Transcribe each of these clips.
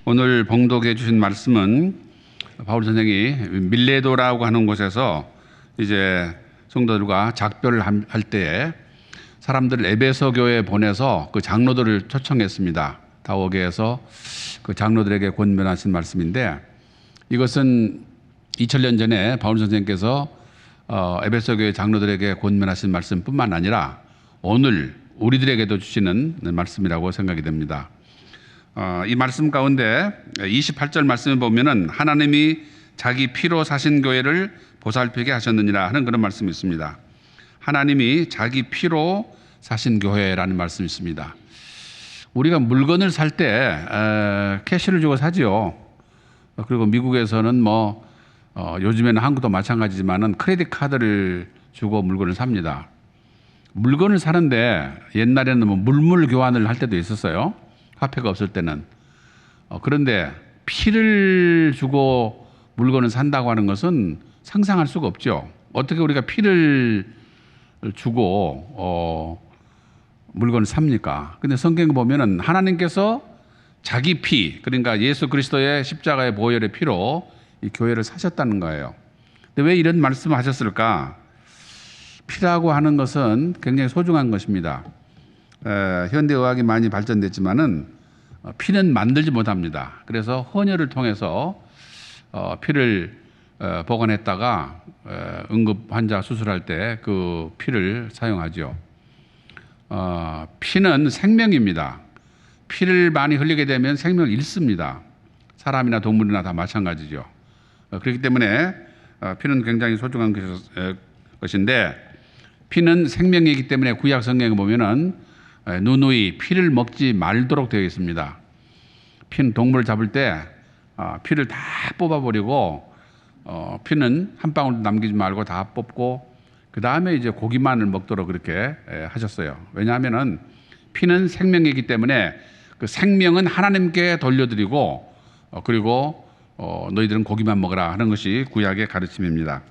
오늘 봉독해 주신 말씀은 바울 선생이 밀레도라고 하는 곳에서 이제 성도들과 작별을 할 때에 사람들을 에베소 교회에 보내서 그 장로들을 초청했습니다. 다오게에서 그 장로들에게 권면하신 말씀인데, 이것은 2000년 전에 바울 선생님께서 에베소 교회 장로들에게 권면하신 말씀뿐만 아니라 오늘 우리들에게도 주시는 말씀이라고 생각이 됩니다. 이 말씀 가운데 28절 말씀에 보면은 하나님이 자기 피로 사신 교회를 보살피게 하셨느니라 하는 그런 말씀이 있습니다. 하나님이 자기 피로 사신 교회라는 말씀이 있습니다. 우리가 물건을 살 때 캐시를 주고 사지요. 그리고 미국에서는 요즘에는 한국도 마찬가지지만은 크레딧 카드를 주고 물건을 삽니다. 물건을 사는데 옛날에는 물물 교환을 할 때도 있었어요. 화폐가 없을 때는. 그런데 피를 주고 물건을 산다고 하는 것은 상상할 수가 없죠. 어떻게 우리가 피를 주고 물건을 삽니까? 근데 성경에 보면은 하나님께서 자기 피, 그러니까 예수 그리스도의 십자가의 보혈의 피로 이 교회를 사셨다는 거예요. 근데 왜 이런 말씀을 하셨을까? 피라고 하는 것은 굉장히 소중한 것입니다. 현대의학이 많이 발전됐지만은 피는 만들지 못합니다. 그래서 헌혈을 통해서 피를 보관했다가 응급 환자 수술할 때 그 피를 사용하죠. 피는 생명입니다. 피를 많이 흘리게 되면 생명을 잃습니다. 사람이나 동물이나 다 마찬가지죠. 그렇기 때문에 피는 굉장히 소중한 것인데, 피는 생명이기 때문에 구약 성경에 보면은 누누이 피를 먹지 말도록 되어 있습니다. 피는 동물을 잡을 때 피를 다 뽑아버리고 피는 한 방울도 남기지 말고 다 뽑고 그 다음에 이제 고기만을 먹도록 그렇게 하셨어요. 왜냐하면은 피는 생명이기 때문에 그 생명은 하나님께 돌려드리고 그리고 너희들은 고기만 먹으라 하는 것이 구약의 가르침입니다.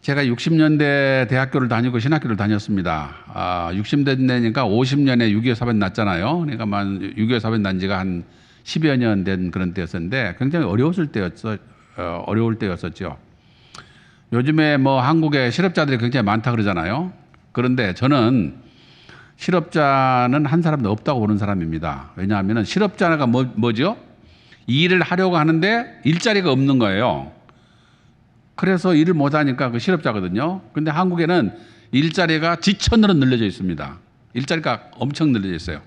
제가 60년대 대학교를 다니고 신학교를 다녔습니다. 60년대니까 50년에 6.25 사변 났잖아요. 그러니까 6.25 사변 난 지가 한 10여 년 된 그런 때였었는데 굉장히 어려울 때였었죠. 요즘에 한국에 실업자들이 굉장히 많다 그러잖아요. 그런데 저는 실업자는 한 사람도 없다고 보는 사람입니다. 왜냐하면 실업자가 뭐죠? 일을 하려고 하는데 일자리가 없는 거예요. 그래서 일을 못하니까 그 실업자거든요. 근데 한국에는 일자리가 지천으로 늘려져 있습니다. 일자리가 엄청 늘려져 있어요.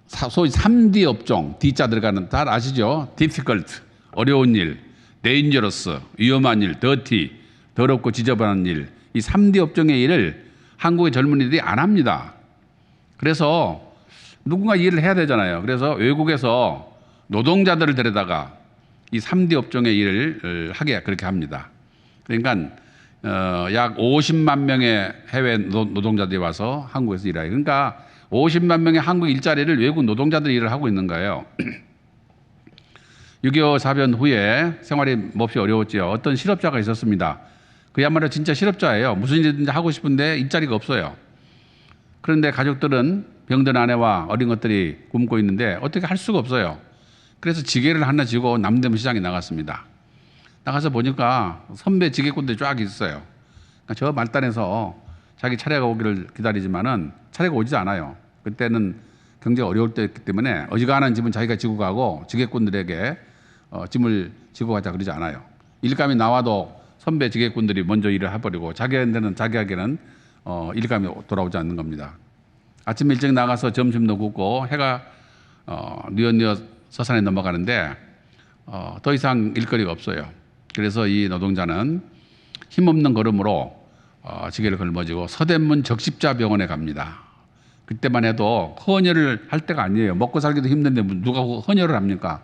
소위 3D 업종, D자 들어가는, 다 아시죠? difficult, 어려운 일, dangerous, 위험한 일, dirty, 더럽고 지저분한 일. 이 3D 업종의 일을 한국의 젊은이들이 안 합니다. 그래서 누군가 일을 해야 되잖아요. 그래서 외국에서 노동자들을 데려다가 이 3D 업종의 일을 하게 그렇게 합니다. 그러니까 약 50만 명의 해외 노동자들이 와서 한국에서 일해요. 그러니까 50만 명의 한국 일자리를 외국 노동자들이 일을 하고 있는 거예요. 6.25 사변 후에 생활이 몹시 어려웠지요. 어떤 실업자가 있었습니다. 그야말로 진짜 실업자예요. 무슨 일이든지 하고 싶은데 일자리가 없어요. 그런데 가족들은 병든 아내와 어린 것들이 굶고 있는데 어떻게 할 수가 없어요. 그래서 지게를 하나 쥐고 남대문 시장에 나갔습니다. 나가서 보니까 선배 지게꾼들이 쫙 있어요. 그러니까 저 말단에서 자기 차례가 오기를 기다리지만은 차례가 오지 않아요. 그때는 경제가 어려울 때였기 때문에 어지간한 짐은 자기가 지고 가고 지게꾼들에게 짐을 지고 가자 그러지 않아요. 일감이 나와도 선배 지게꾼들이 먼저 일을 해버리고 자기에게는 일감이 돌아오지 않는 겁니다. 아침 일찍 나가서 점심도 굽고 해가 뉘엿뉘엿 서산에 넘어가는데 더 이상 일거리가 없어요. 그래서 이 노동자는 힘없는 걸음으로 지게를 걸머지고 서대문 적십자병원에 갑니다. 그때만 해도 헌혈을 할 때가 아니에요. 먹고 살기도 힘든데 누가 헌혈을 합니까?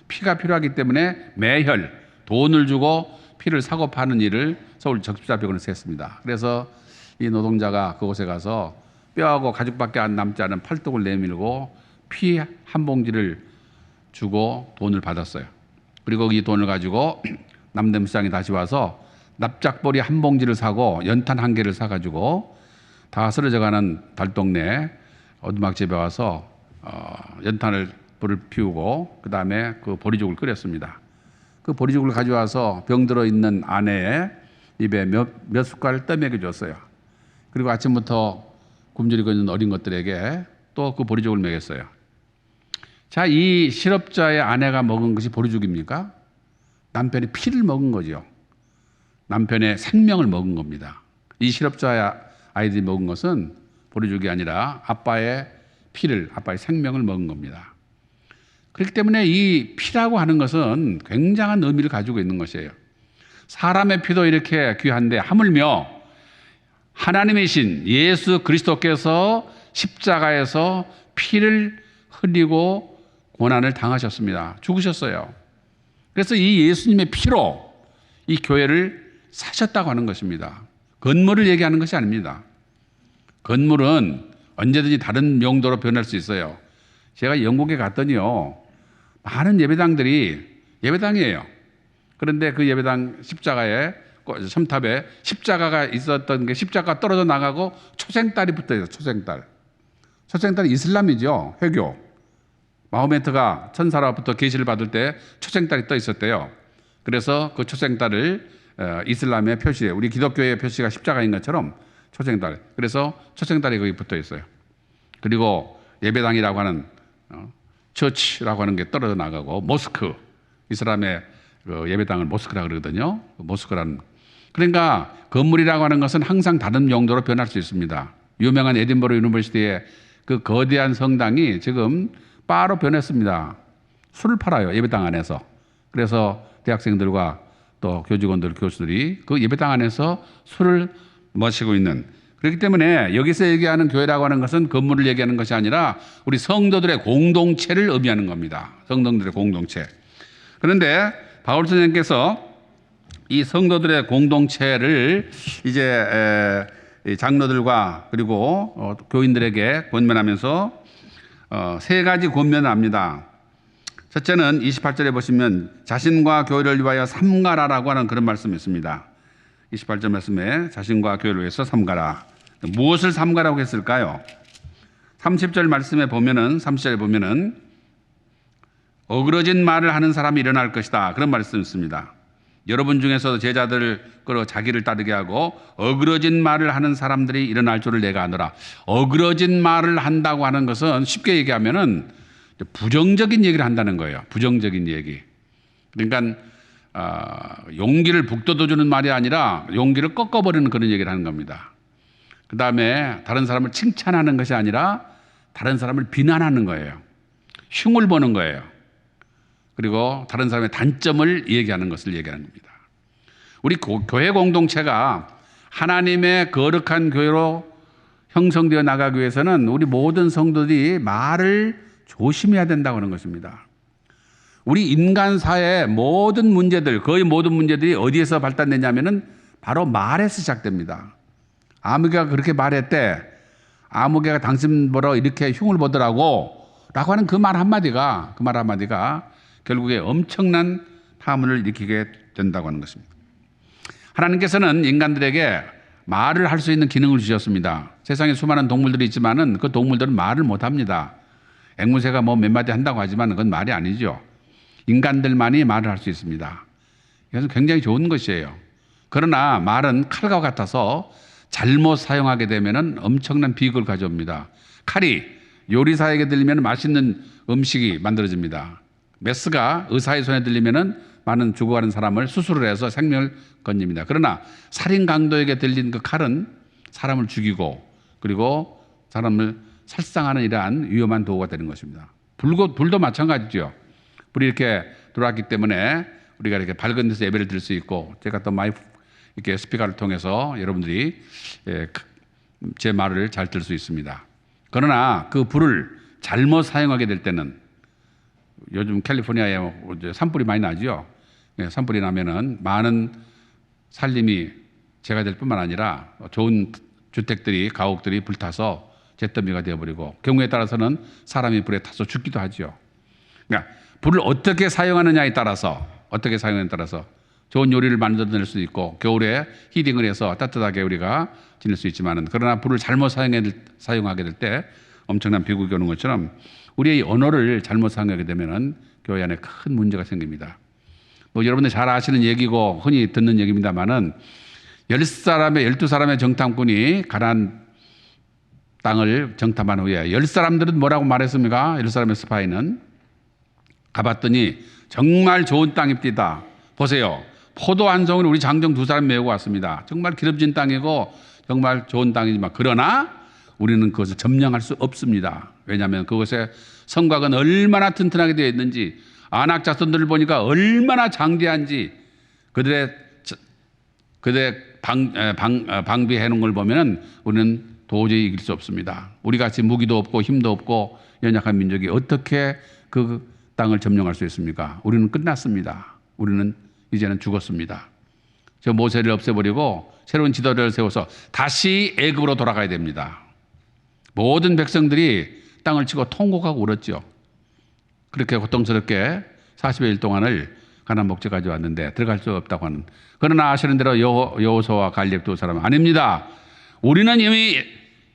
피가 필요하기 때문에 매혈, 돈을 주고 피를 사고 파는 일을 서울 적십자병원에서 했습니다. 그래서 이 노동자가 그곳에 가서 뼈하고 가죽밖에 남지 않은 팔뚝을 내밀고 피 한 봉지를 주고 돈을 받았어요. 그리고 이 돈을 가지고 남대문 시장에 다시 와서 납작보리 한 봉지를 사고 연탄 한 개를 사가지고 다 쓰러져가는 달동네 오두막집에 와서 연탄을 불을 피우고 그 다음에 그 보리죽을 끓였습니다. 그 보리죽을 가져와서 병들어 있는 아내의 입에 몇 숟갈 떠먹여 줬어요. 그리고 아침부터 굶주리고 있는 어린 것들에게 또 그 보리죽을 먹였어요. 자, 이 실업자의 아내가 먹은 것이 보리죽입니까? 남편의 피를 먹은 거죠. 남편의 생명을 먹은 겁니다. 이 실업자의 아이들이 먹은 것은 보리죽이 아니라 아빠의 피를, 아빠의 생명을 먹은 겁니다. 그렇기 때문에 이 피라고 하는 것은 굉장한 의미를 가지고 있는 것이에요. 사람의 피도 이렇게 귀한데 하물며 하나님이신 예수 그리스도께서 십자가에서 피를 흘리고 고난을 당하셨습니다. 죽으셨어요. 그래서 이 예수님의 피로 이 교회를 사셨다고 하는 것입니다. 건물을 얘기하는 것이 아닙니다. 건물은 언제든지 다른 용도로 변할 수 있어요. 제가 영국에 갔더니요, 많은 예배당들이 예배당이에요. 그런데 그 예배당 십자가에, 첨탑에 십자가가 있었던 게 십자가 떨어져 나가고 초생딸이 붙어 있어요. 초생딸. 초생딸이 이슬람이죠. 회교. 마호메트가 천사로부터 계시를 받을 때 초생딸이 떠 있었대요. 그래서 그 초생딸을 이슬람의 표시에, 우리 기독교의 표시가 십자가인 것처럼 초생딸. 그래서 초생딸이 거기 붙어 있어요. 그리고 예배당이라고 하는 처치라고 하는 게 떨어져 나가고, 모스크, 이슬람의 그 예배당을 모스크라고 그러거든요. 모스크라는. 그러니까 건물이라고 하는 것은 항상 다른 용도로 변할 수 있습니다. 유명한 에딘버러 유니버시티의 그 거대한 성당이 지금 바로 변했습니다. 술을 팔아요, 예배당 안에서. 그래서 대학생들과 또 교직원들, 교수들이 그 예배당 안에서 술을 마시고 있는. 그렇기 때문에 여기서 얘기하는 교회라고 하는 것은 건물을 얘기하는 것이 아니라 우리 성도들의 공동체를 의미하는 겁니다. 성도들의 공동체. 그런데 바울 선생님께서 이 성도들의 공동체를 이제 장로들과 그리고 교인들에게 권면하면서 세 가지 권면을 합니다. 첫째는 28절에 보시면 자신과 교회를 위하여 삼가라라고 하는 그런 말씀이 있습니다. 28절 말씀에 자신과 교회를 위해서 삼가라. 무엇을 삼가라고 했을까요? 30절 말씀에 보면은, 30절에 보면은 어그러진 말을 하는 사람이 일어날 것이다. 그런 말씀이 있습니다. 여러분 중에서 제자들을 끌어 자기를 따르게 하고 어그러진 말을 하는 사람들이 일어날 줄을 내가 아노라. 어그러진 말을 한다고 하는 것은 쉽게 얘기하면은 부정적인 얘기를 한다는 거예요. 부정적인 얘기. 그러니까 용기를 북돋워주는 말이 아니라 용기를 꺾어버리는 그런 얘기를 하는 겁니다. 그 다음에 다른 사람을 칭찬하는 것이 아니라 다른 사람을 비난하는 거예요. 흉을 보는 거예요. 그리고 다른 사람의 단점을 얘기하는 것을 얘기하는 겁니다. 우리 교회 공동체가 하나님의 거룩한 교회로 형성되어 나가기 위해서는 우리 모든 성도들이 말을 조심해야 된다고 하는 것입니다. 우리 인간사의 모든 문제들, 거의 모든 문제들이 어디에서 발단되냐면은 바로 말에서 시작됩니다. 아무개가 그렇게 말했대. 아무개가 당신 보러 이렇게 흉을 보더라고. 라고 하는 그 말 한마디가 결국에 엄청난 파문을 일으키게 된다고 하는 것입니다. 하나님께서는 인간들에게 말을 할 수 있는 기능을 주셨습니다. 세상에 수많은 동물들이 있지만은 그 동물들은 말을 못 합니다. 앵무새가 뭐 몇 마디 한다고 하지만 그건 말이 아니죠. 인간들만이 말을 할 수 있습니다. 이것은 굉장히 좋은 것이에요. 그러나 말은 칼과 같아서 잘못 사용하게 되면은 엄청난 비극을 가져옵니다. 칼이 요리사에게 들리면 맛있는 음식이 만들어집니다. 메스가 의사의 손에 들리면은 많은 죽어가는 사람을 수술을 해서 생명을 건집니다. 그러나 살인 강도에게 들린 그 칼은 사람을 죽이고 그리고 사람을 살상하는 이러한 위험한 도구가 되는 것입니다. 불도 마찬가지죠. 불이 이렇게 들어왔기 때문에 우리가 이렇게 밝은 데서 예배를 드릴 수 있고, 제가 또 마이크 이렇게 스피커를 통해서 여러분들이 제 말을 잘 들을 수 있습니다. 그러나 그 불을 잘못 사용하게 될 때는, 요즘 캘리포니아에 산불이 많이 나죠. 산불이 나면은 많은 살림이 재가 뿐만 아니라 좋은 주택들이, 가옥들이 불타서 잿더미가 되어버리고, 경우에 따라서는 사람이 불에 타서 죽기도 하죠. 그러니까 불을 어떻게 사용하느냐에 따라서 좋은 요리를 만들어낼 수 있고, 겨울에 히팅을 해서 따뜻하게 우리가 지낼 수 있지만은, 그러나 불을 잘못 사용하게 될 때 엄청난 비극이 오는 것처럼 우리의 언어를 잘못 사용하게 되면은 교회 안에 큰 문제가 생깁니다. 뭐 여러분들 잘 아시는 얘기고 흔히 듣는 얘기입니다만은 10사람의 12사람의 정탐꾼이 가나안 땅을 정탐한 후에 10사람들은 뭐라고 말했습니까? 10사람의 스파이는 가봤더니 정말 좋은 땅입니다. 보세요. 포도 한 송이를 우리 장정 2사람 메고 왔습니다. 정말 기름진 땅이고 정말 좋은 땅이지만 그러나 우리는 그것을 점령할 수 없습니다. 왜냐하면 그것의 성곽은 얼마나 튼튼하게 되어 있는지 아낙 자손들을 보니까 얼마나 장대한지 그들의 방비해 놓은 걸 보면은 우리는 도저히 이길 수 없습니다. 우리 같이 무기도 없고 힘도 없고 연약한 민족이 어떻게 그 땅을 점령할 수 있습니까? 우리는 끝났습니다. 우리는 이제는 죽었습니다. 저 모세를 없애버리고 새로운 지도자를 세워서 다시 애굽으로 돌아가야 됩니다. 모든 백성들이 땅을 치고 통곡하고 울었죠. 그렇게 고통스럽게 40일 동안을 가나안 목적까지 왔는데 들어갈 수 없다고 하는. 그러나 아시는 대로 여호수아와 갈렙 2사람은 아닙니다. 우리는 이미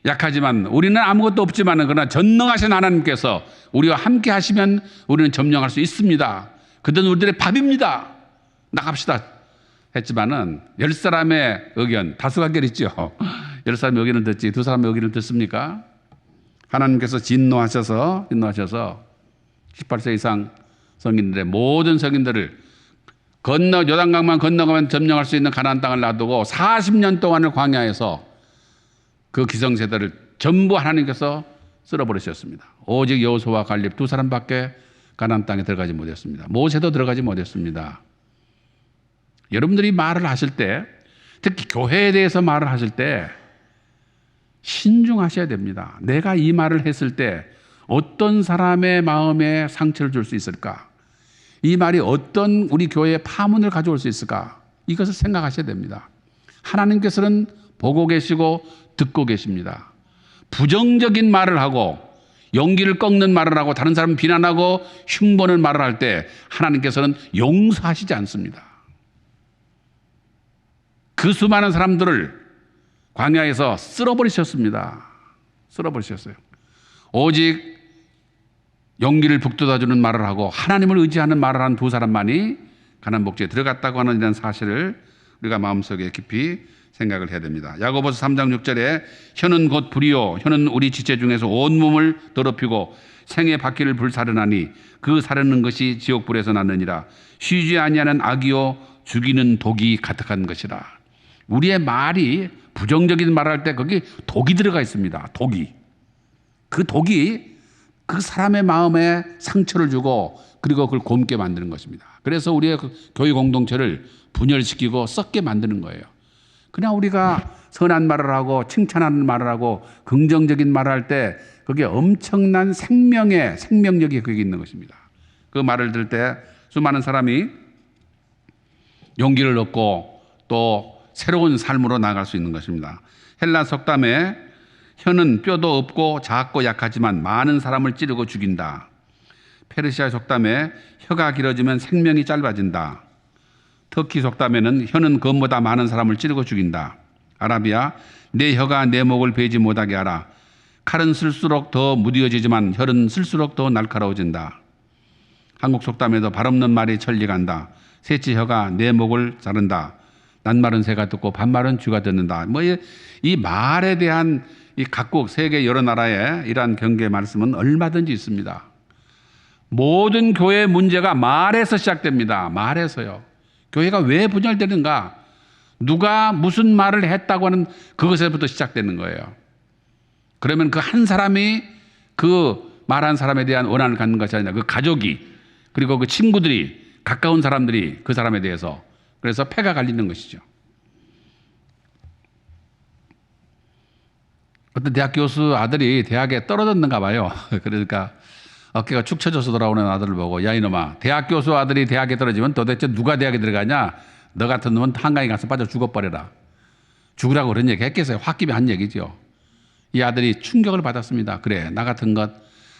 약하지만 우리는 아무것도 없지만 그러나 전능하신 하나님께서 우리와 함께 하시면 우리는 점령할 수 있습니다. 그들은 우리들의 밥입니다. 나갑시다 했지만은 10사람의 의견 다수결 있죠. 10사람의 의견을 듣지 2사람의 의견을 듣습니까? 하나님께서 진노하셔서 18세 이상 성인들의 모든 성인들을 요단강만 건너가면 점령할 수 있는 가나안 땅을 놔두고 40년 동안을 광야에서 그 기성세대를 전부 하나님께서 쓸어버리셨습니다. 오직 여호수아와 갈렙 2사람밖에 가나안 땅에 들어가지 못했습니다. 모세도 들어가지 못했습니다. 여러분들이 말을 하실 때, 특히 교회에 대해서 말을 하실 때 신중하셔야 됩니다. 내가 이 말을 했을 때 어떤 사람의 마음에 상처를 줄 수 있을까? 이 말이 어떤 우리 교회에 파문을 가져올 수 있을까? 이것을 생각하셔야 됩니다. 하나님께서는 보고 계시고 듣고 계십니다. 부정적인 말을 하고 용기를 꺾는 말을 하고 다른 사람을 비난하고 흉보는 말을 할 때 하나님께서는 용서하시지 않습니다. 그 수많은 사람들을 광야에서 쓸어버리셨습니다. 쓸어버리셨어요. 오직 용기를 북돋아주는 말을 하고 하나님을 의지하는 말을 한 2사람만이 가나안 복지에 들어갔다고 하는 이런 사실을 우리가 마음속에 깊이 생각을 해야 됩니다. 야고보서 3장 6절에 혀는 곧 불이요 혀는 우리 지체 중에서 온몸을 더럽히고 생의 바퀴를 불사르나니 그 사르는 것이 지옥불에서 났느니라. 쉬지 아니하는 악이요 죽이는 독이 가득한 것이라. 우리의 말이 부정적인 말을 할 때 거기 독이 들어가 있습니다. 독이. 그 독이 그 사람의 마음에 상처를 주고 그리고 그걸 곪게 만드는 것입니다. 그래서 우리의 그 교회 공동체를 분열시키고 썩게 만드는 거예요. 그냥 우리가 선한 말을 하고 칭찬하는 말을 하고 긍정적인 말을 할 때 그게 엄청난 생명력이 거기 있는 것입니다. 그 말을 들을 때 수많은 사람이 용기를 얻고 또 새로운 삶으로 나아갈 수 있는 것입니다. 헬라 속담에 혀는 뼈도 없고 작고 약하지만 많은 사람을 찌르고 죽인다. 페르시아 속담에 혀가 길어지면 생명이 짧아진다. 터키 속담에는 혀는 검보다 많은 사람을 찌르고 죽인다. 아라비아 내 혀가 내 목을 베지 못하게 하라. 칼은 쓸수록 더 무뎌지지만 혀는 쓸수록 더 날카로워진다. 한국 속담에도 발없는 말이 천리간다. 셋째 혀가 내 목을 자른다. 낱말은 새가 듣고 반말은 쥐가 듣는다. 이 말에 대한 이 각국 세계 여러 나라의 이러한 경계의 말씀은 얼마든지 있습니다. 모든 교회의 문제가 말에서 시작됩니다. 말에서요. 교회가 왜 분열되는가? 누가 무슨 말을 했다고 하는 그것에부터 시작되는 거예요. 그러면 그 한 사람이 그 말한 사람에 대한 원한을 갖는 것이 아니라 그 가족이 그리고 그 친구들이 가까운 사람들이 그 사람에 대해서 그래서 패가 갈리는 것이죠. 어떤 대학 교수 아들이 대학에 떨어졌는가 봐요. 그러니까 어깨가 축 처져서 돌아오는 아들을 보고 야 이놈아 대학 교수 아들이 대학에 떨어지면 도대체 누가 대학에 들어가냐? 너 같은 놈은 한강에 가서 빠져 죽어버려라. 죽으라고 그런 얘기 했겠어요. 홧김에 한 얘기죠. 이 아들이 충격을 받았습니다. 그래 나 같은 것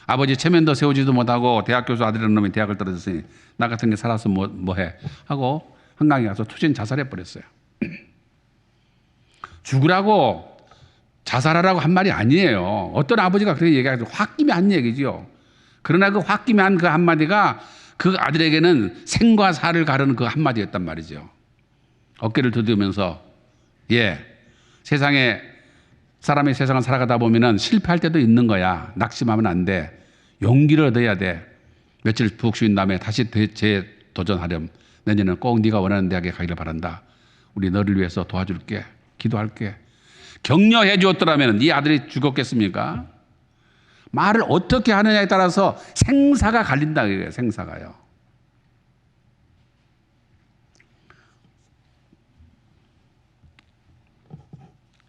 아버지 체면도 세우지도 못하고 대학 교수 아들이라는 놈이 대학을 떨어졌으니 나 같은 게 살아서 뭐해 하고 한강에 가서 투신 자살해버렸어요. 죽으라고 자살하라고 한 말이 아니에요. 어떤 아버지가 그렇게 얘기하죠. 홧김에 한 얘기죠. 그러나 그 홧김에 한 그 한마디가 그 아들에게는 생과 사를 가르는 그 한마디였단 말이죠. 어깨를 두드리면서 세상에 사람의 세상을 살아가다 보면은 실패할 때도 있는 거야. 낙심하면 안 돼. 용기를 얻어야 돼. 며칠 푹 쉰 다음에 다시 재도전하렴. 내년에는 꼭 네가 원하는 대학에 가기를 바란다. 우리 너를 위해서 도와줄게. 기도할게. 격려해 주었더라면 네 아들이 죽었겠습니까? 말을 어떻게 하느냐에 따라서 생사가 갈린다. 이거예요. 생사가요.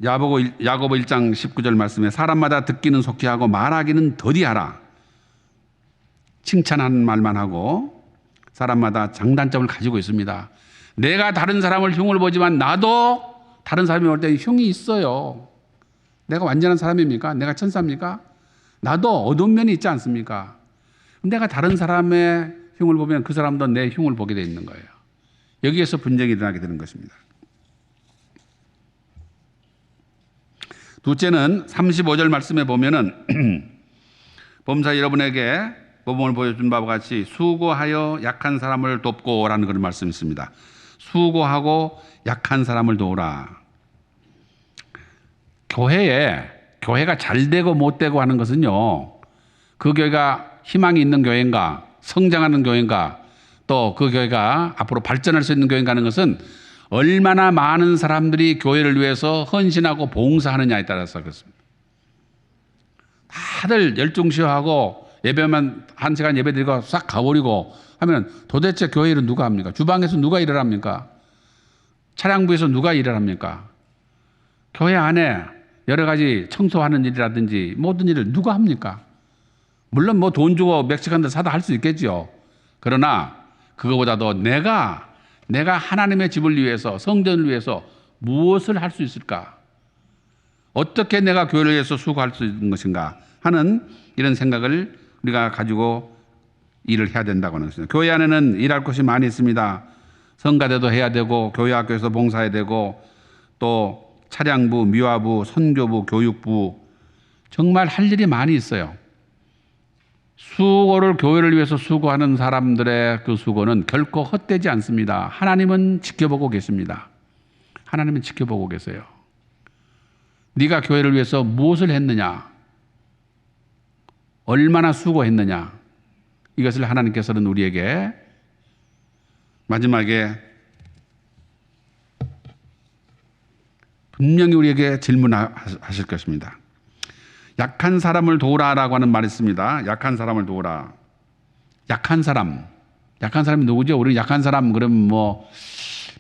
야고보 1장 19절 말씀에 사람마다 듣기는 속히 하고 말하기는 더디하라. 칭찬하는 말만 하고 사람마다 장단점을 가지고 있습니다. 내가 다른 사람을 흉을 보지만 나도 다른 사람이 올 때 흉이 있어요. 내가 완전한 사람입니까? 내가 천사입니까? 나도 어두운 면이 있지 않습니까? 내가 다른 사람의 흉을 보면 그 사람도 내 흉을 보게 돼 있는 거예요. 여기에서 분쟁이 일어나게 되는 것입니다. 둘째는 35절 말씀에 보면은 범사 여러분에게 모범을 보여준 바와 같이 수고하여 약한 사람을 돕고라는 그런 말씀이 있습니다. 수고하고 약한 사람을 도우라. 교회가 잘 되고 못 되고 하는 것은요, 그 교회가 희망이 있는 교회인가, 성장하는 교회인가, 또 그 교회가 앞으로 발전할 수 있는 교회인가 하는 것은 얼마나 많은 사람들이 교회를 위해서 헌신하고 봉사하느냐에 따라서 그렇습니다. 다들 열중시하고 예배만 1시간 예배 드리고 싹 가버리고 하면 도대체 교회 일은 누가 합니까? 주방에서 누가 일을 합니까? 차량부에서 누가 일을 합니까? 교회 안에 여러 가지 청소하는 일이라든지 모든 일을 누가 합니까? 물론 뭐 돈 주고 멕시칸들 사다 할 수 있겠죠. 그러나 그거보다도 내가 하나님의 집을 위해서 성전을 위해서 무엇을 할 수 있을까? 어떻게 내가 교회를 위해서 수고할 수 있는 것인가 하는 이런 생각을 우리가 가지고 일을 해야 된다고 하는 것입니다. 교회 안에는 일할 것이 많이 있습니다. 성가대도 해야 되고 교회 학교에서 봉사해야 되고 또 차량부, 미화부, 선교부, 교육부 정말 할 일이 많이 있어요. 수고를 교회를 위해서 수고하는 사람들의 그 수고는 결코 헛되지 않습니다. 하나님은 지켜보고 계십니다. 하나님은 지켜보고 계세요. 네가 교회를 위해서 무엇을 했느냐? 얼마나 수고했느냐? 이것을 하나님께서는 우리에게 마지막에 분명히 우리에게 질문하실 것입니다. 약한 사람을 도우라라고 하는 말이 있습니다. 약한 사람을 도우라. 약한 사람이 누구죠? 우리 약한 사람 그러면 뭐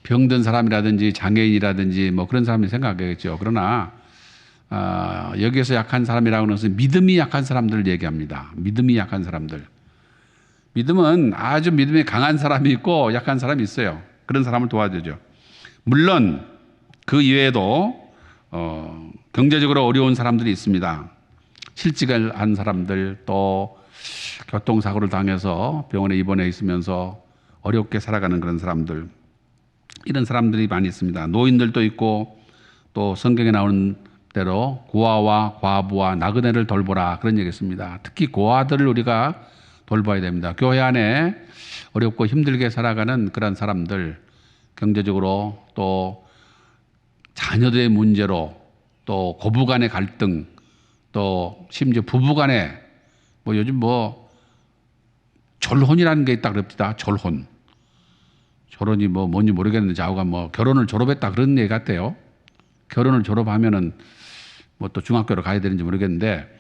병든 사람이라든지 장애인이라든지 뭐 그런 사람이 생각하겠죠. 그러나 여기에서 약한 사람이라고 하는 것은 믿음이 약한 사람들을 얘기합니다. 믿음이 약한 사람들. 믿음은 아주 믿음이 강한 사람이 있고 약한 사람이 있어요. 그런 사람을 도와주죠. 물론 그 이외에도 경제적으로 어려운 사람들이 있습니다. 실직을 한 사람들, 또 교통사고를 당해서 병원에 입원해 있으면서 어렵게 살아가는 그런 사람들, 이런 사람들이 많이 있습니다. 노인들도 있고 또 성경에 나오는 대로 고아와 과부와 나그네를 돌보라 그런 얘기 있습니다. 특히 고아들을 우리가 돌봐야 됩니다. 교회 안에 어렵고 힘들게 살아가는 그런 사람들, 경제적으로 또 자녀들의 문제로 또 고부간의 갈등, 또 심지어 부부간에 뭐 요즘 뭐 졸혼이라는 게 있다 그럽니다. 졸혼이 뭐 뭔지 모르겠는데 좌우가 뭐 결혼을 졸업했다 그런 얘기 같아요. 결혼을 졸업하면은 뭐 또 중학교로 가야 되는지 모르겠는데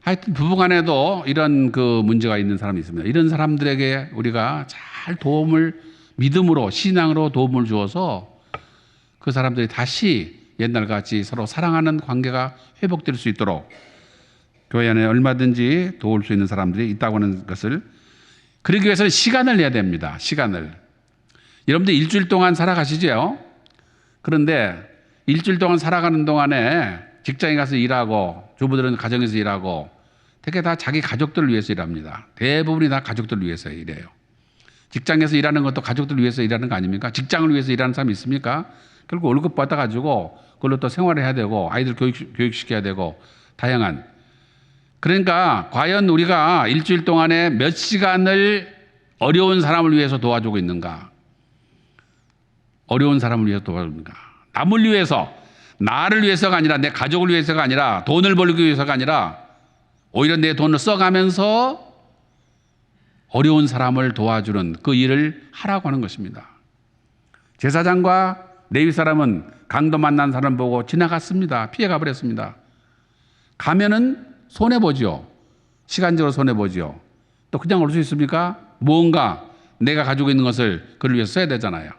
하여튼 부부간에도 이런 그 문제가 있는 사람이 있습니다. 이런 사람들에게 우리가 잘 도움을 믿음으로 신앙으로 도움을 주어서 그 사람들이 다시 옛날같이 서로 사랑하는 관계가 회복될 수 있도록 교회 안에 얼마든지 도울 수 있는 사람들이 있다고 하는 것을, 그러기 위해서는 시간을 내야 됩니다. 시간을. 여러분들 일주일 동안 살아가시죠? 그런데 일주일 동안 살아가는 동안에 직장에 가서 일하고 주부들은 가정에서 일하고 되게 다 자기 가족들을 위해서 일합니다. 대부분이 다 가족들을 위해서 일해요. 직장에서 일하는 것도 가족들을 위해서 일하는 거 아닙니까? 직장을 위해서 일하는 사람이 있습니까? 결국 월급 받아가지고 그걸로 또 생활을 해야 되고 아이들 교육시켜야 되고 다양한. 그러니까 과연 우리가 일주일 동안에 몇 시간을 어려운 사람을 위해서 도와주고 있는가? 어려운 사람을 위해서 도와주는가? 남을 위해서, 나를 위해서가 아니라 내 가족을 위해서가 아니라 돈을 벌기 위해서가 아니라 오히려 내 돈을 써가면서 어려운 사람을 도와주는 그 일을 하라고 하는 것입니다. 제사장과 레위 사람은 강도 만난 사람 보고 지나갔습니다. 피해가 버렸습니다. 가면은 손해보지요. 시간적으로 손해보지요. 또 그냥 올 수 있습니까? 무언가 내가 가지고 있는 것을 그를 위해서 써야 되잖아요.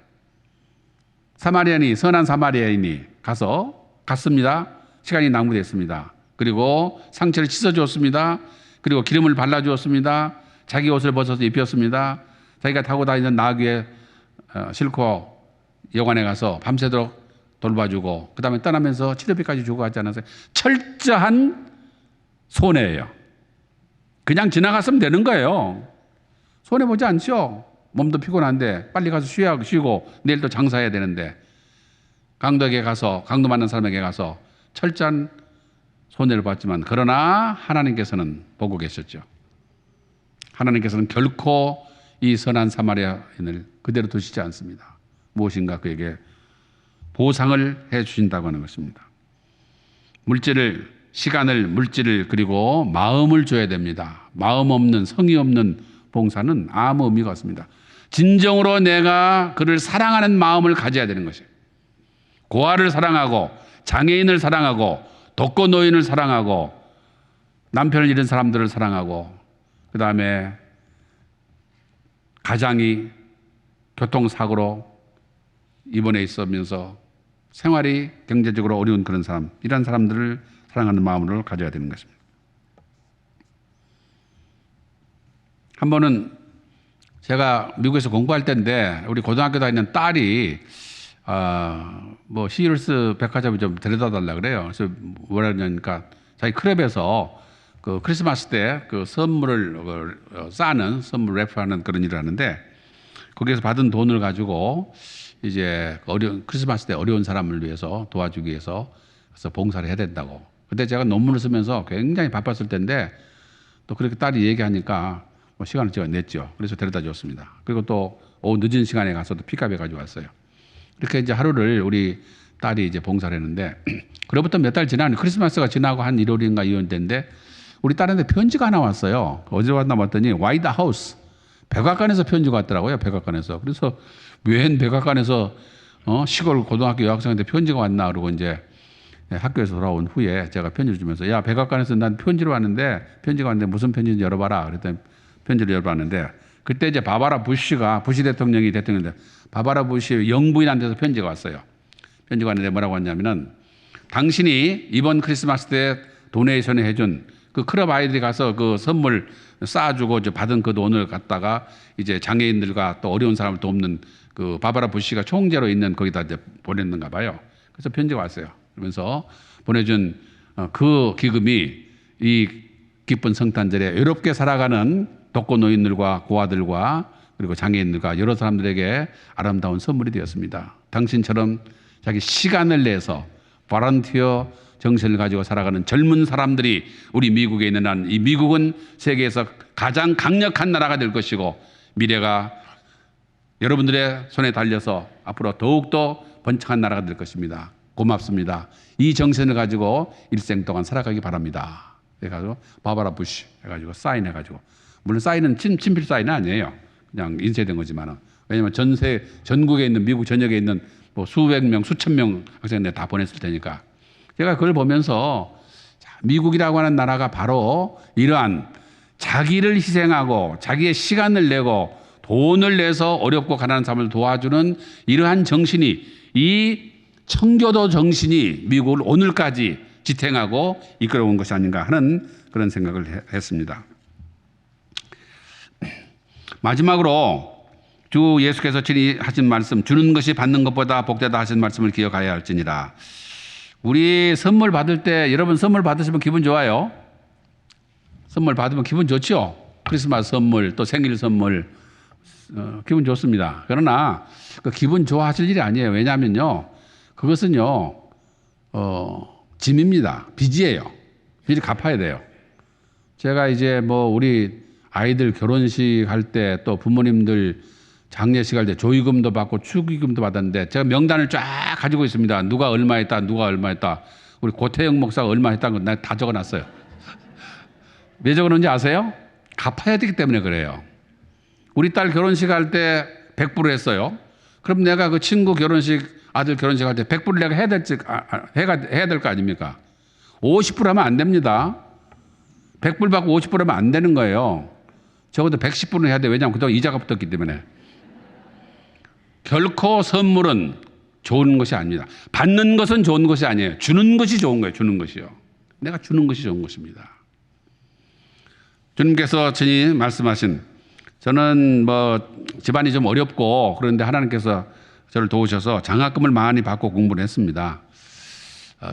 선한 사마리아인이 갔습니다. 시간이 낭비됐습니다. 그리고 상처를 씻어주었습니다. 그리고 기름을 발라주었습니다. 자기 옷을 벗어서 입혔습니다. 자기가 타고 다니는 나귀에 싣고 여관에 가서 밤새도록 돌봐주고 그 다음에 떠나면서 치료비까지 주고 하지 않았어요. 철저한 손해예요. 그냥 지나갔으면 되는 거예요. 손해보지 않죠. 몸도 피곤한데 빨리 가서 쉬고 내일 또 장사해야 되는데 강도 만난 사람에게 가서 철저한 손해를 봤지만 그러나 하나님께서는 보고 계셨죠. 하나님께서는 결코 이 선한 사마리아인을 그대로 두시지 않습니다. 무엇인가 그에게 보상을 해 주신다고 하는 것입니다. 물질을 그리고 마음을 줘야 됩니다. 마음 없는, 성의 없는 봉사는 아무 의미가 없습니다. 진정으로 내가 그를 사랑하는 마음을 가져야 되는 것이에요. 고아를 사랑하고 장애인을 사랑하고 독거노인을 사랑하고 남편을 잃은 사람들을 사랑하고 그 다음에 가장이 교통사고로 입원해 있으면서 생활이 경제적으로 어려운 그런 사람, 이런 사람들을 사랑하는 마음으로 가져야 되는 것입니다. 한 번은 제가 미국에서 공부할 때인데 우리 고등학교 다니는 딸이 시리얼스 백화점에 좀 데려다 달라 그래요. 그래서 뭐라 그러냐니까 자기 클럽에서 그 크리스마스 때 그 선물을 싸는 선물 래프하는 그런 일을 하는데 거기에서 받은 돈을 가지고 이제 크리스마스 때 어려운 사람을 위해서 도와주기 위해서 그래서 봉사를 해야 된다고. 그때 제가 논문을 쓰면서 굉장히 바빴을 텐데 또 그렇게 딸이 얘기하니까 시간을 제가 냈죠. 그래서 데려다 줬습니다. 그리고 또 오후 늦은 시간에 가서 또 픽업해 가지고 왔어요. 이렇게 이제 하루를 우리 딸이 이제 봉사를 했는데 그로부터 몇 달 지나니 크리스마스가 지나고 한 1월인가 2월 때인데 우리 딸한테 편지가 하나 왔어요. 어디서 왔나 봤더니 와이트 하우스 백악관에서 편지가 왔더라고요. 백악관에서. 그래서 웬 백악관에서 시골 고등학교 여학생한테 편지가 왔나 그러고 이제 학교에서 돌아온 후에 제가 편지를 주면서 야 백악관에서 난 편지가 왔는데 무슨 편지인지 열어봐라. 그랬더니 편지를 열어봤는데 그때 이제 부시 대통령인데 바바라 부시 영부인한테서 편지가 왔어요. 편지가 왔는데 뭐라고 왔냐면은 당신이 이번 크리스마스 때 도네이션을 해준 그 클럽 아이들이 가서 그 선물 쌓아주고 받은 그 돈을 갖다가 이제 장애인들과 또 어려운 사람을 돕는 그 바바라 부시가 총재로 있는 거기다 이제 보냈는가 봐요. 그래서 편지가 왔어요. 그러면서 보내준 그 기금이 이 기쁜 성탄절에 외롭게 살아가는 독거노인들과 고아들과 그리고 장애인들과 여러 사람들에게 아름다운 선물이 되었습니다. 당신처럼 자기 시간을 내서 보런티어 정신을 가지고 살아가는 젊은 사람들이 우리 미국에 있는 한 이 미국은 세계에서 가장 강력한 나라가 될 것이고 미래가 여러분들의 손에 달려서 앞으로 더욱더 번창한 나라가 될 것입니다. 고맙습니다. 이 정신을 가지고 일생 동안 살아가기 바랍니다. 그래가지고 바바라 부시 해가지고 사인해가지고 물론 사인은 친필 사인은 아니에요. 그냥 인쇄된 거지만은 왜냐하면 전국에 있는 미국 전역에 있는 뭐 수백 명, 수천 명 학생들 다 보냈을 테니까 제가 그걸 보면서 미국이라고 하는 나라가 바로 이러한 자기를 희생하고 자기의 시간을 내고 돈을 내서 어렵고 가난한 사람을 도와주는 이러한 정신이 이 청교도 정신이 미국을 오늘까지 지탱하고 이끌어온 것이 아닌가 하는 그런 생각을 했습니다. 마지막으로 주 예수께서 하신 말씀 주는 것이 받는 것보다 복되다 하신 말씀을 기억하여야 할지니라. 우리 선물 받을 때 여러분 선물 받으시면 기분 좋아요? 선물 받으면 기분 좋죠? 크리스마스 선물 또 생일 선물 기분 좋습니다. 그러나 그 기분 좋아하실 일이 아니에요. 왜냐하면요 그것은요, 짐입니다. 빚이에요. 빚을 갚아야 돼요. 제가 이제 뭐 우리 아이들 결혼식 할 때 또 부모님들 장례식 할 때 조의금도 받고 축의금도 받았는데 제가 명단을 쫙 가지고 있습니다. 누가 얼마 했다, 누가 얼마 했다. 우리 고태영 목사가 얼마 했다는 건 내가 다 적어놨어요. 왜 적어놓은지 아세요? 갚아야 되기 때문에 그래요. 우리 딸 결혼식 할 때 100불을 했어요. 그럼 내가 그 친구 결혼식, 아들 결혼식 할 때 100불을 내가 해야 될 거 아닙니까? 50불 하면 안 됩니다. 100불 받고 50불 하면 안 되는 거예요. 적어도 110불은 해야 돼. 왜냐하면 그동안 이자가 붙었기 때문에. 결코 선물은 좋은 것이 아닙니다. 받는 것은 좋은 것이 아니에요. 주는 것이 좋은 거예요. 주는 것이요. 내가 주는 것이 좋은 것입니다. 주님께서 친히 말씀하신, 저는 뭐 집안이 좀 어렵고 그런데 하나님께서 저를 도우셔서 장학금을 많이 받고 공부를 했습니다.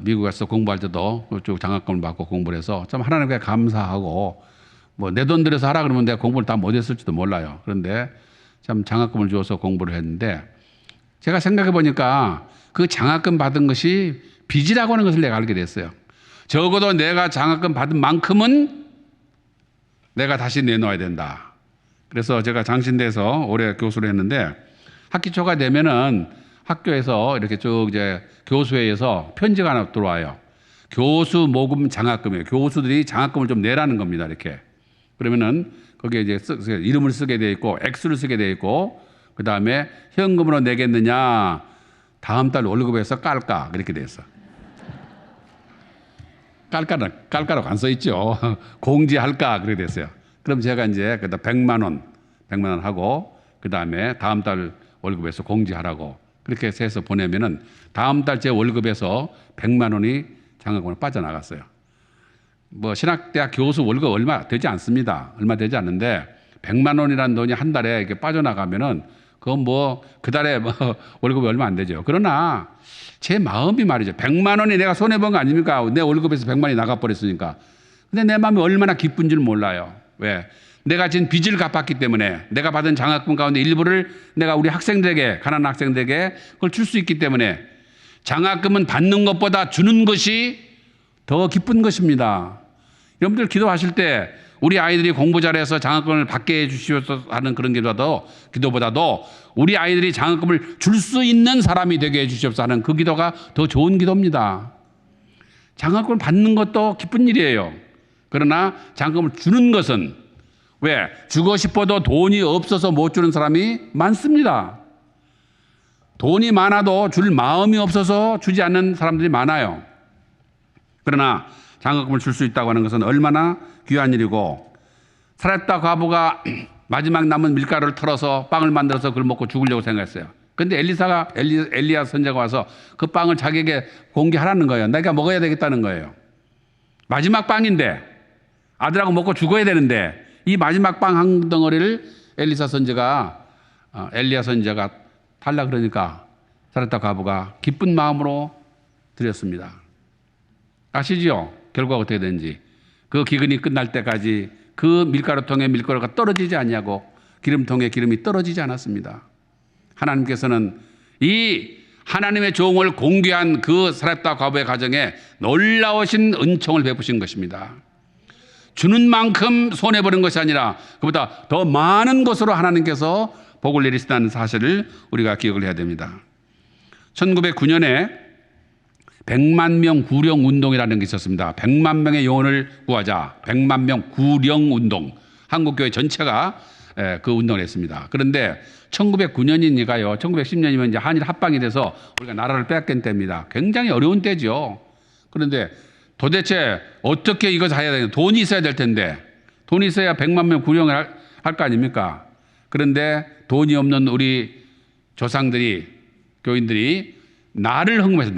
미국 가서 공부할 때도 그쪽 장학금을 받고 공부를 해서 참 하나님께 감사하고, 뭐 내 돈 들여서 하라 그러면 내가 공부를 다 못했을지도 몰라요. 그런데 참 장학금을 주어서 공부를 했는데, 제가 생각해 보니까 그 장학금 받은 것이 빚이라고 하는 것을 내가 알게 됐어요. 적어도 내가 장학금 받은 만큼은 내가 다시 내놓아야 된다. 그래서 제가 장신대에서 오래 교수를 했는데, 학기 초가 되면은 학교에서 이렇게 쭉 이제 교수회에서 편지가 하나 들어와요. 교수 모금 장학금이에요. 교수들이 장학금을 좀 내라는 겁니다. 이렇게. 그러면은 거기에 이제 이름을 쓰게 돼 있고 액수를 쓰게 돼 있고, 그 다음에 현금으로 내겠느냐, 다음 달 월급에서 깔까, 그렇게 돼 있어. 깔까라고 안 써 있죠. 공지할까, 그렇게 됐어요. 그럼 제가 이제 그다 100만 원 하고, 그 다음에 다음 달 월급에서 공지하라고 그렇게 해서 보내면은 다음 달 제 월급에서 100만 원이 장학금으로 빠져나갔어요. 뭐 신학대학 교수 월급 얼마 되지 않습니다. 얼마 되지 않는데 100만 원이라는 돈이 한 달에 이렇게 빠져나가면은 그건 뭐 그 달에 뭐 월급이 얼마 안 되죠. 그러나 제 마음이 말이죠. 100만 원이 내가 손해 본 거 아닙니까? 내 월급에서 100만이 나가 버렸으니까. 근데 내 마음이 얼마나 기쁜 줄 몰라요. 왜? 내가 진 빚을 갚았기 때문에, 내가 받은 장학금 가운데 일부를 내가 우리 학생들에게, 가난한 학생들에게 그걸 줄 수 있기 때문에, 장학금은 받는 것보다 주는 것이 더 기쁜 것입니다. 여러분들 기도하실 때 우리 아이들이 공부 잘해서 장학금을 받게 해주시옵소서 하는 그런 기도보다도 우리 아이들이 장학금을 줄 수 있는 사람이 되게 해주시옵소서 하는 그 기도가 더 좋은 기도입니다. 장학금을 받는 것도 기쁜 일이에요. 그러나 장학금을 주는 것은, 왜? 주고 싶어도 돈이 없어서 못 주는 사람이 많습니다. 돈이 많아도 줄 마음이 없어서 주지 않는 사람들이 많아요. 그러나 장학금을 줄 수 있다고 하는 것은 얼마나 귀한 일이고, 사렙다 과부가 마지막 남은 밀가루를 털어서 빵을 만들어서 그걸 먹고 죽으려고 생각했어요. 그런데 엘리야 선지자가 와서 그 빵을 자기에게 공개하라는 거예요. 내가 먹어야 되겠다는 거예요. 마지막 빵인데, 아들하고 먹고 죽어야 되는데, 이 마지막 빵 한 덩어리를 엘리야 선지자가 달라 그러니까 사렙다 과부가 기쁜 마음으로 드렸습니다. 아시죠? 결과가 어떻게 되는지. 그 기근이 끝날 때까지 그 밀가루통에 밀가루가 떨어지지 않냐고, 기름통에 기름이 떨어지지 않았습니다. 하나님께서는 이 하나님의 종을 공개한 그 사렙다 과부의 가정에 놀라우신 은총을 베푸신 것입니다. 주는 만큼 손해버린 것이 아니라 그보다 더 많은 것으로 하나님께서 복을 내리신다는 사실을 우리가 기억을 해야 됩니다. 1909년에 100만 명 구령 운동이라는 게 있었습니다. 100만 명의 영혼을 구하자. 100만 명 구령 운동. 한국교회 전체가 그 운동을 했습니다. 그런데 1909년이니까요. 1910년이면 이제 한일 합방이 돼서 우리가 나라를 빼앗긴 때입니다. 굉장히 어려운 때죠. 그런데 도대체 어떻게 이것을 해야 되냐. 돈이 있어야 될 텐데, 돈이 있어야 100만 명 구령을 할 거 아닙니까? 그런데 돈이 없는 우리 조상들이, 교인들이 날을 헌금해서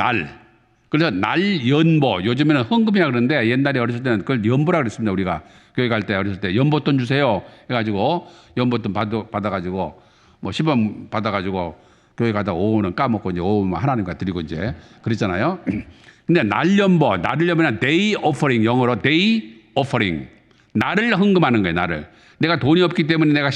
그래서 날 연보, 요즘에는 헌금이라 그러는데 옛날에 어렸을 때는 그걸 연보라 그랬습니다. 우리가 교회 갈 때 어렸을 때 연보돈 주세요 해가지고 연보돈 받아가지고 뭐 10원 받아가지고 교회 가다 오후는 까먹고 이제 오후 하나님과 드리고 이제 그랬잖아요. 근데 날연보는 day offering, 영어로 day offering, 나를 헌금하는 거예요. 나를. 내가 돈이 없기 때문에 내가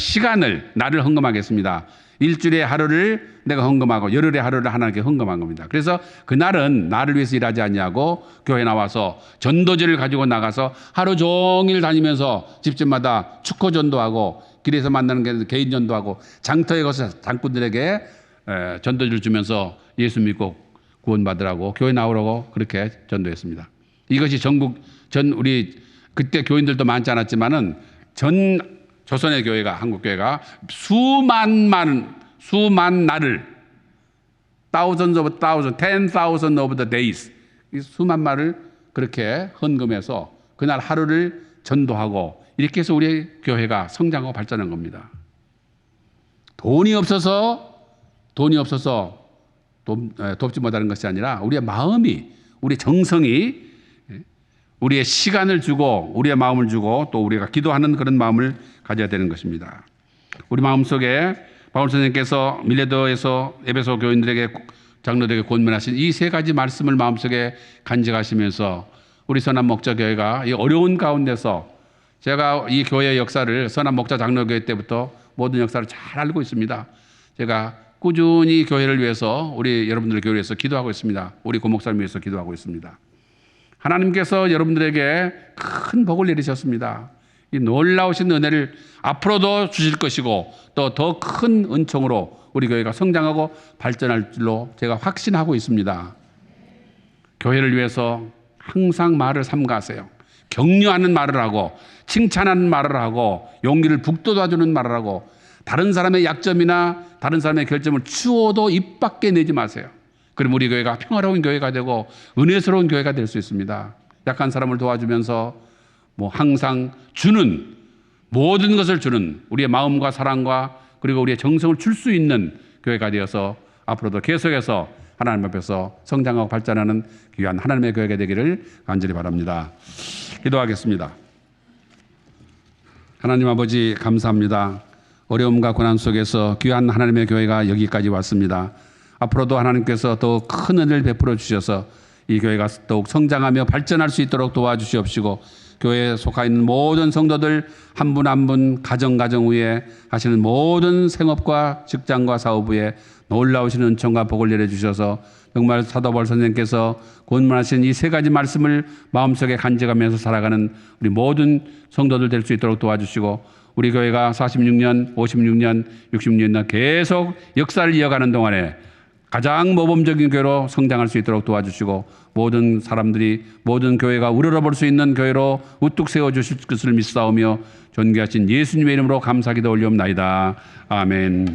나를 헌금하겠습니다. 일주일에 하루를 내가 헌금하고 열흘에 하루를 하나님께 헌금한 겁니다. 그래서 그날은 나를 위해서 일하지 않냐고 교회 나와서 전도지를 가지고 나가서 하루 종일 다니면서 집집마다 축호 전도하고 길에서 만나는 개인 전도하고 장터에 가서 장꾼들에게 전도지를 주면서 예수 믿고 구원받으라고 교회 나오라고 그렇게 전도했습니다. 이것이 우리 그때 교인들도 많지 않았지만은 전 조선의 교회가, 한국 교회가 수만 날을 thousands of thousands, 10,000 of the days 수만 말을 그렇게 헌금해서 그날 하루를 전도하고 이렇게 해서 우리 교회가 성장하고 발전한 겁니다. 돈이 없어서 돕지 못하는 것이 아니라 우리의 마음이, 우리의 정성이, 우리의 시간을 주고 우리의 마음을 주고 또 우리가 기도하는 그런 마음을 가져야 되는 것입니다. 우리 마음속에 바울 선생님께서 밀레도에서 에베소 교인들에게, 장로들에게 권면하신 이 세 가지 말씀을 마음속에 간직하시면서 우리 선한 목자 교회가 이 어려운 가운데서, 제가 이 교회의 역사를 선한 목자 장로교회 때부터 모든 역사를 잘 알고 있습니다. 제가 꾸준히 교회를 위해서, 우리 여러분들 교회를 위해서 기도하고 있습니다. 우리 고목사님 위해서 기도하고 있습니다. 하나님께서 여러분들에게 큰 복을 내리셨습니다. 이 놀라우신 은혜를 앞으로도 주실 것이고 또 더 큰 은총으로 우리 교회가 성장하고 발전할 줄로 제가 확신하고 있습니다. 교회를 위해서 항상 말을 삼가하세요. 격려하는 말을 하고 칭찬하는 말을 하고 용기를 북돋아주는 말을 하고 다른 사람의 약점이나 다른 사람의 결점을 추워도 입 밖에 내지 마세요. 그럼 우리 교회가 평화로운 교회가 되고 은혜스러운 교회가 될 수 있습니다. 약한 사람을 도와주면서 항상 주는, 모든 것을 주는, 우리의 마음과 사랑과 그리고 우리의 정성을 줄 수 있는 교회가 되어서 앞으로도 계속해서 하나님 앞에서 성장하고 발전하는 귀한 하나님의 교회가 되기를 간절히 바랍니다. 기도하겠습니다. 하나님 아버지 감사합니다. 어려움과 고난 속에서 귀한 하나님의 교회가 여기까지 왔습니다. 앞으로도 하나님께서 더욱 큰 은혜를 베풀어 주셔서 이 교회가 더욱 성장하며 발전할 수 있도록 도와주시옵시고, 교회에 속하 있는 모든 성도들 한 분 한 분 가정 위에 하시는 모든 생업과 직장과 사업 위에 놀라우신 은총과 복을 내려주셔서 정말 사도 바울 선생님께서 권면하신 이 세 가지 말씀을 마음속에 간직하면서 살아가는 우리 모든 성도들 될 수 있도록 도와주시고, 우리 교회가 46년, 56년, 66년 계속 역사를 이어가는 동안에 가장 모범적인 교회로 성장할 수 있도록 도와주시고, 모든 사람들이, 모든 교회가 우러러볼 수 있는 교회로 우뚝 세워주실 것을 믿사오며 존귀하신 예수님의 이름으로 감사기도 올리옵나이다. 아멘.